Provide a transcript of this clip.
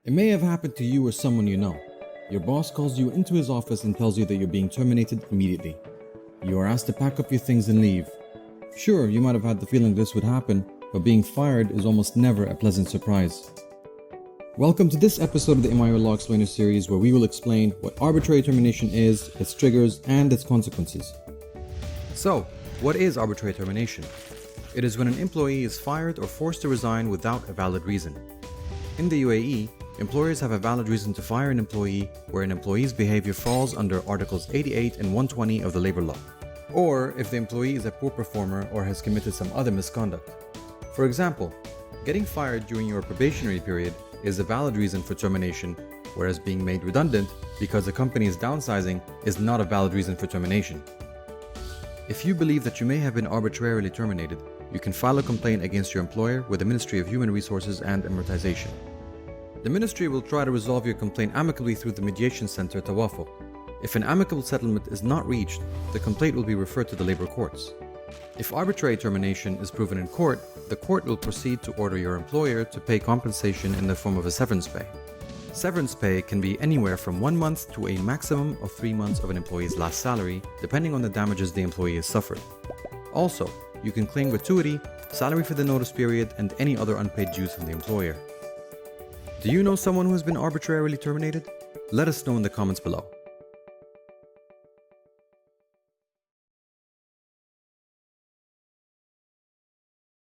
It may have happened to you or someone you know. Your boss calls you into his office and tells you that you're being terminated immediately. You are asked to pack up your things and leave. Sure, you might have had the feeling this would happen, but being fired is almost never a pleasant surprise. Welcome to this episode of the MIO Law Explainer series, where we will explain what arbitrary termination is, its triggers, and its consequences. So, what is arbitrary termination? It is when an employee is fired or forced to resign without a valid reason. In the UAE, employers have a valid reason to fire an employee where an employee's behavior falls under Articles 88 and 120 of the labor law, or if the employee is a poor performer or has committed some other misconduct. For example, getting fired during your probationary period is a valid reason for termination, whereas being made redundant because a company is downsizing is not a valid reason for termination. If you believe that you may have been arbitrarily terminated, you can file a complaint against your employer with the Ministry of Human Resources and Amortization. The ministry will try to resolve your complaint amicably through the mediation center Tawafuq. If an amicable settlement is not reached, the complaint will be referred to the labor courts. If arbitrary termination is proven in court, the court will proceed to order your employer to pay compensation in the form of a severance pay. Severance pay can be anywhere from 1 month to a maximum of 3 months of an employee's last salary, depending on the damages the employee has suffered. Also, you can claim gratuity, salary for the notice period, and any other unpaid dues from the employer. Do you know someone who has been arbitrarily terminated? Let us know in the comments below.